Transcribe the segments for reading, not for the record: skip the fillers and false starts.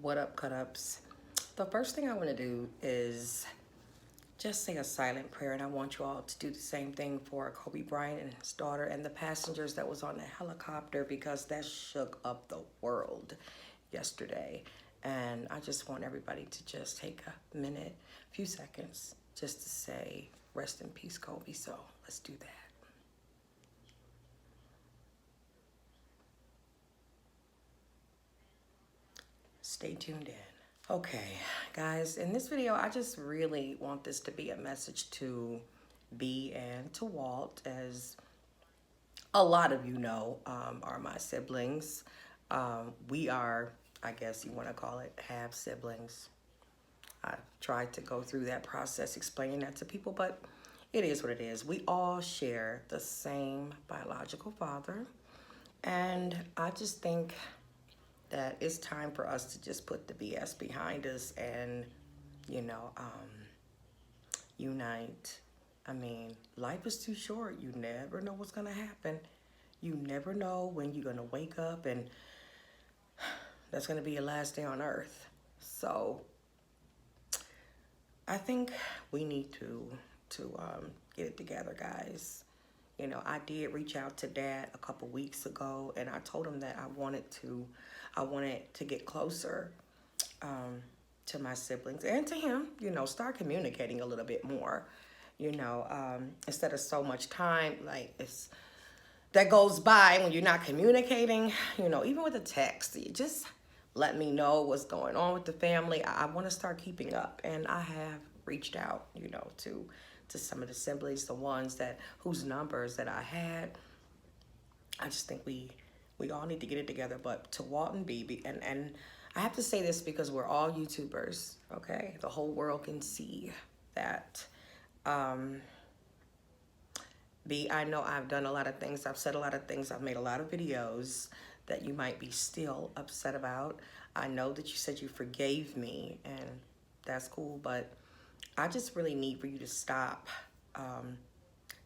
What up, cut ups? The first thing I want to do is just say a silent prayer, and I want you all to do the same thing for Kobe Bryant and his daughter and the passengers that was on the helicopter, because that shook up the world yesterday. And I just want everybody to just take a minute, a few seconds, just to say, rest in peace, Kobe. So let's do that. Stay tuned in. Okay, guys, in this video, I just really want this to be a message to B and to Walt, as a lot of you know, are my siblings. We are, I guess you want to call it, half siblings. I've tried to go through that process explaining that to people, but it is what it is. We all share the same biological father, and I just think that it's time for us to just put the BS behind us and, you know, unite. I mean, life is too short. You never know what's gonna happen. You never know when you're gonna wake up and that's gonna be your last day on earth. So I think we need to get it together, guys. You know, I did reach out to Dad a couple weeks ago, and I told him that I wanted to get closer to my siblings and to him. You know, start communicating a little bit more. You know, instead of so much time like it's that goes by when you're not communicating. You know, even with a text, you just let me know what's going on with the family. I want to start keeping up, and I have reached out, you know, to some of the siblings, the ones that whose numbers that I had. I just think we all need to get it together. But to Walt and BB, and I have to say this because we're all YouTubers, okay? The whole world can see that. Um, B, I know I've done a lot of things. I've said a lot of things. I've made a lot of videos that you might be still upset about. I know that you said you forgave me, and that's cool, but I just really need for you to stop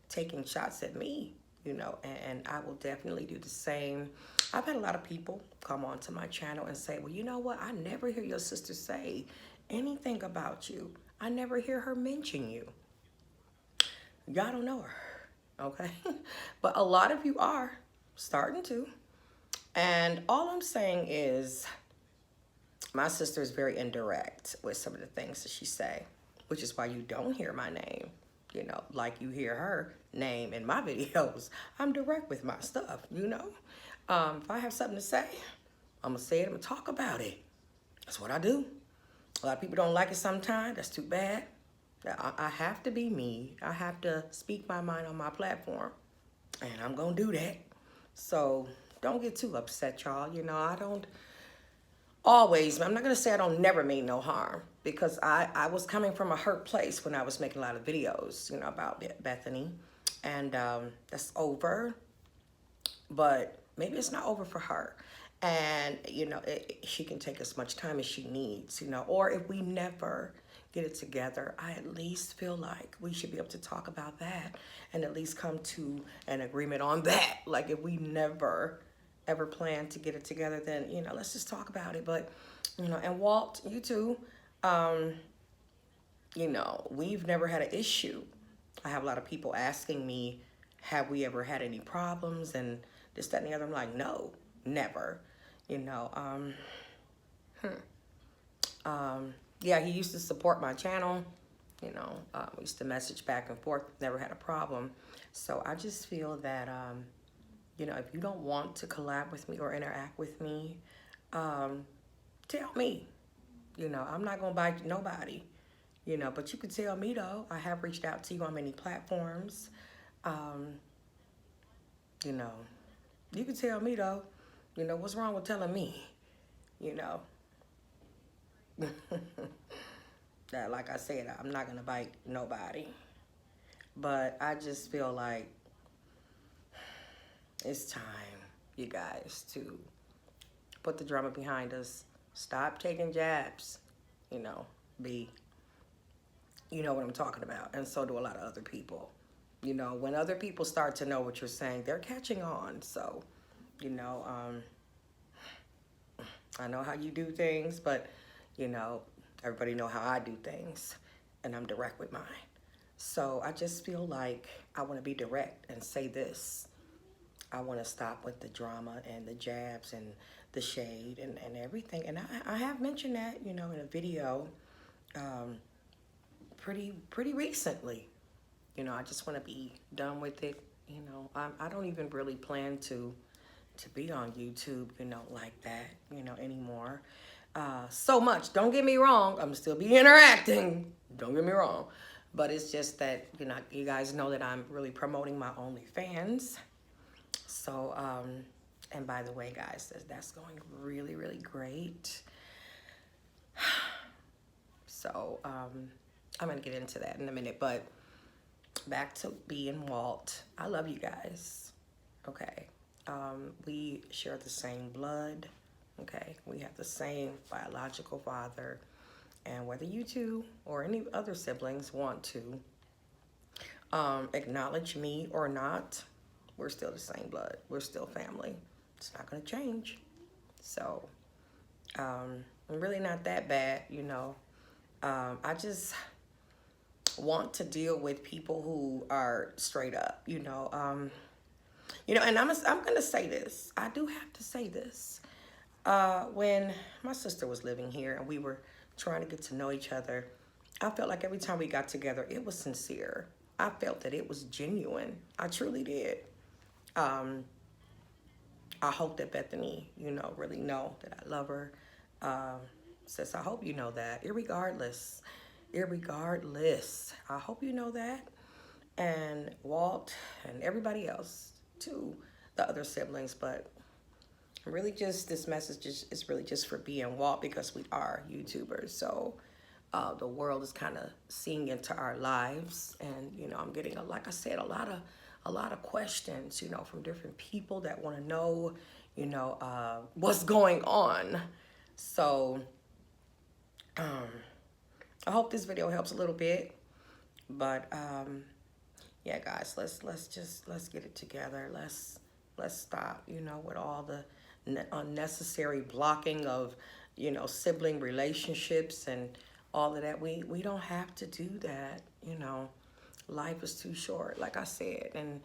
taking shots at me, you know, and I will definitely do the same. I've had a lot of people come onto my channel and say, well, you know what? I never hear your sister say anything about you. I never hear her mention you. Y'all don't know her, okay? But a lot of you are starting to. And all I'm saying is my sister is very indirect with some of the things that she say, which is why you don't hear my name, you know, like you hear her name in my videos. I'm direct with my stuff, you know. If I have something to say, I'm gonna say it, I'm gonna talk about it. That's what I do. A lot of people don't like it sometimes. That's too bad. I have to be me. I have to speak my mind on my platform, and I'm gonna do that. So don't get too upset, y'all. You know, I don't always, I'm not gonna say I don't never mean no harm, because I was coming from a hurt place when I was making a lot of videos, you know, about Bethany, and that's over, but maybe it's not over for her. And, you know, she can take as much time as she needs, you know, or if we never get it together, I at least feel like we should be able to talk about that and at least come to an agreement on that. Like, if we never ever plan to get it together, then, you know, let's just talk about it. But, you know, and Walt, you too, you know, we've never had an issue. I have a lot of people asking me, have we ever had any problems and this, that, and the other. I'm like, no, never. You know, yeah, he used to support my channel. You know, we used to message back and forth, never had a problem. So I just feel that, you know, if you don't want to collab with me or interact with me, tell me. You know, I'm not going to bite nobody. You know, but you can tell me, though. I have reached out to you on many platforms. Um, you know, you can tell me, though. You know, what's wrong with telling me? You know. That, like I said, I'm not going to bite nobody. But I just feel like it's time, you guys, to put the drama behind us. Stop taking jabs, you know, you know what I'm talking about. And so do a lot of other people. You know, when other people start to know what you're saying, they're catching on. So, you know, I know how you do things, but you know, everybody know how I do things, and I'm direct with mine. So I just feel like I want to be direct and say this. I want to stop with the drama and the jabs and the shade and everything. And I have mentioned that, you know, in a video um, pretty recently. You know, I just want to be done with it. You know, I don't even really plan to be on YouTube, you know, like that, you know, anymore. So much. Don't get me wrong. I'm still be interacting. Don't get me wrong. But it's just that, you know, you guys know that I'm really promoting my OnlyFans. So, and by the way, guys, that's going really great. So, I'm going to get into that in a minute. But back to being Walt. I love you guys. Okay. We share the same blood. Okay. We have the same biological father. And whether you two or any other siblings want to acknowledge me or not, we're still the same blood. We're still family. It's not going to change. So, I'm really not that bad, you know. I just want to deal with people who are straight up, you know. You know, and I'm going to say this. I do have to say this. When my sister was living here and we were trying to get to know each other, I felt like every time we got together, it was sincere. I felt that it was genuine. I truly did. I hope that Bethany, you know, really know that I love her. Sis, I hope you know that. Irregardless, I hope you know that. And Walt and everybody else too, the other siblings. But really just this message is really just for B and Walt because we are YouTubers. So the world is kind of seeing into our lives. And, you know, I'm getting, like I said, a lot of questions, you know, from different people that want to know, you know, what's going on. So I hope this video helps a little bit. But yeah, guys, let's get it together. Let's stop, you know, with all the unnecessary blocking of, you know, sibling relationships and all of that. We don't have to do that, you know. Life is too short, like I said, and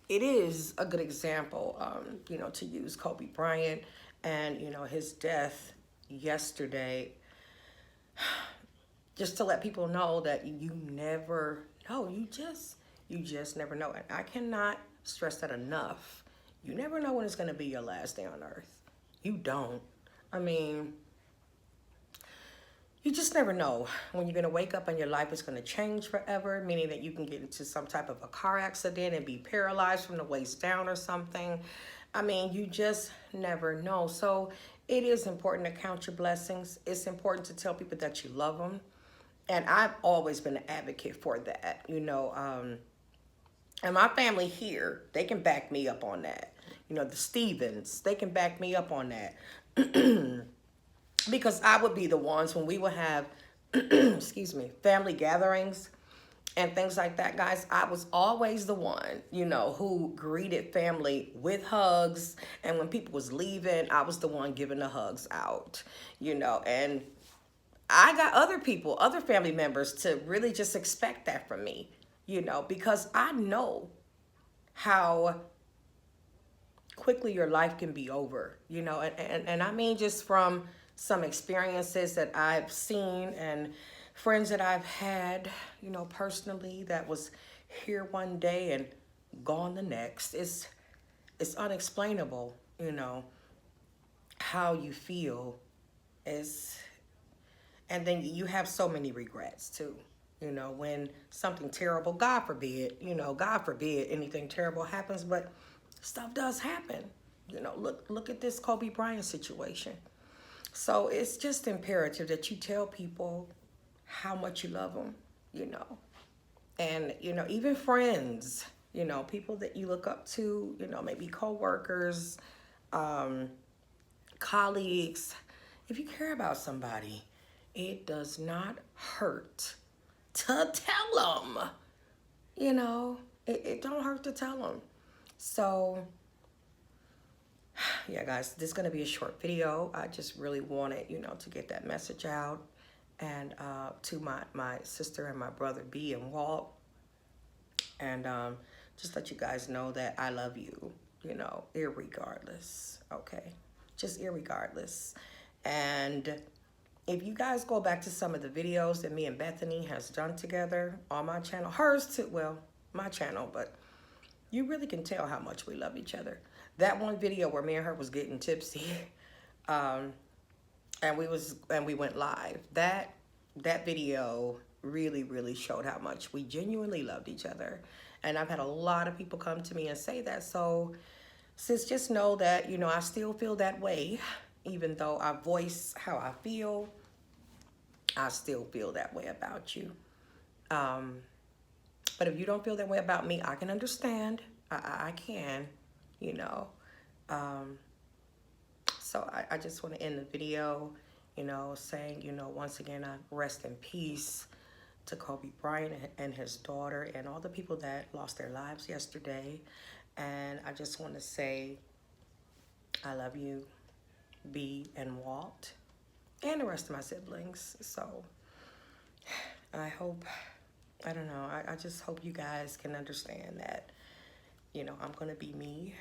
it is a good example, you know, to use Kobe Bryant and, you know, his death yesterday, just to let people know that you never know. You just never know. And I cannot stress that enough. You never know when it's going to be your last day on earth. You don't. I mean, you just never know when you're going to wake up and your life is going to change forever, meaning that you can get into some type of a car accident and be paralyzed from the waist down or something. I mean, you just never know. So it is important to count your blessings. It's important to tell people that you love them. And I've always been an advocate for that, you know. And my family here, they can back me up on that. You know, the Stevens, they can back me up on that. Because I would be the ones when we would have, excuse me, family gatherings and things like that, guys. I was always the one, you know, who greeted family with hugs. And when people was leaving, I was the one giving the hugs out, you know. And I got other people, other family members to really just expect that from me, you know, because I know how quickly your life can be over, you know, and I mean just from some experiences that I've seen and friends that I've had, you know, personally that was here one day and gone the next. It's unexplainable, you know, how you feel is, and then you have so many regrets too. You know, when something terrible, God forbid, you know, God forbid anything terrible happens, but stuff does happen. You know, look at this Kobe Bryant situation. So it's just imperative that you tell people how much you love them, you know. And, you know, even friends, you know, people that you look up to, you know, maybe co-workers, colleagues. If you care about somebody, it does not hurt to tell them, you know. It don't hurt to tell them. So yeah, guys, this is going to be a short video. I just really wanted, you know, to get that message out. And to my sister and my brother B and Walt. And just let you guys know that I love you, you know, irregardless. Okay? Just irregardless. And if you guys go back to some of the videos that me and Bethany has done together on my channel, hers too, well, my channel, but you really can tell how much we love each other. That one video where me and her was getting tipsy, and we went live. That video really showed how much we genuinely loved each other. And I've had a lot of people come to me and say that. So sis, just know that, you know, I still feel that way. Even though I voice how I feel, I still feel that way about you. But if you don't feel that way about me, I can understand. I can, you know. So I just want to end the video, you know, saying, you know, once again, I rest in peace to Kobe Bryant and his daughter and all the people that lost their lives yesterday. And I just want to say, I love you, B and Walt, and the rest of my siblings. So I hope, I don't know, I just hope you guys can understand that, you know, I'm going to be me.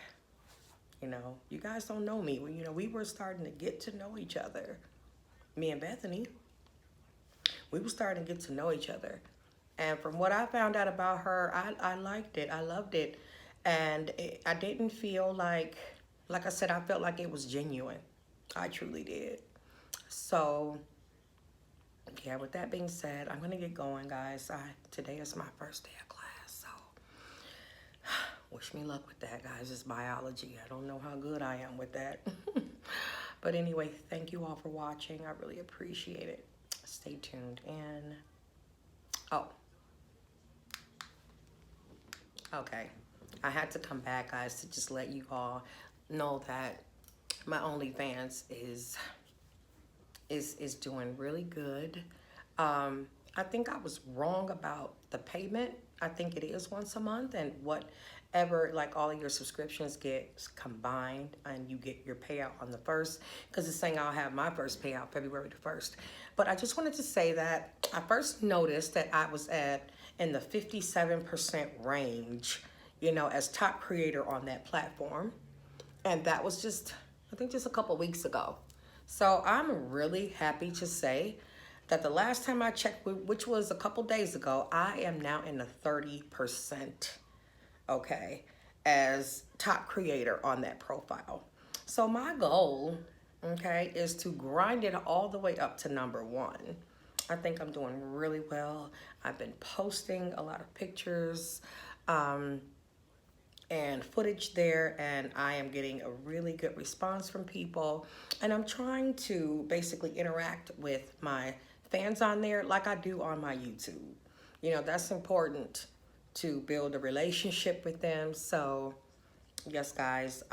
You know, you guys don't know me. You know, we were starting to get to know each other. Me and Bethany, we were starting to get to know each other. And from what I found out about her, I liked it. I loved it. And I didn't feel like I said, I felt like it was genuine. I truly did. So, yeah, with that being said, I'm going to get going, guys. Today is my first day of class, so wish me luck with that, guys. It's biology. I don't know how good I am with that. But anyway, thank you all for watching. I really appreciate it. Stay tuned. And, oh, okay. I had to come back, guys, to just let you all know that my OnlyFans is doing really good. I think I was wrong about the payment. I think it is once a month, and whatever, like all of your subscriptions get combined and you get your payout on the 1st, because it's saying I'll have my first payout February the 1st. But I just wanted to say that I first noticed that I was in the 57% range, you know, as top creator on that platform. And that was just, I think just a couple weeks ago. So I'm really happy to say that the last time I checked, which was a couple days ago, I am now in the 30%, okay, as top creator on that profile. So my goal, okay, is to grind it all the way up to #1. I think I'm doing really well. I've been posting a lot of pictures, and footage there, and I am getting a really good response from people. And I'm trying to basically interact with my fans on there like I do on my YouTube. You know, that's important to build a relationship with them. So yes, guys,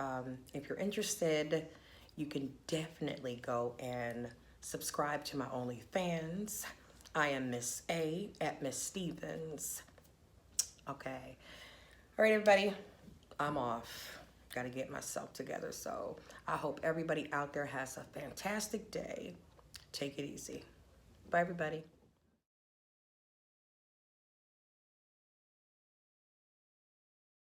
if you're interested, you can definitely go and subscribe to my OnlyFans. I am Miss A at Miss Stevens. Okay. All right, everybody. I'm off. Got to get myself together. So I hope everybody out there has a fantastic day. Take it easy. Bye, everybody.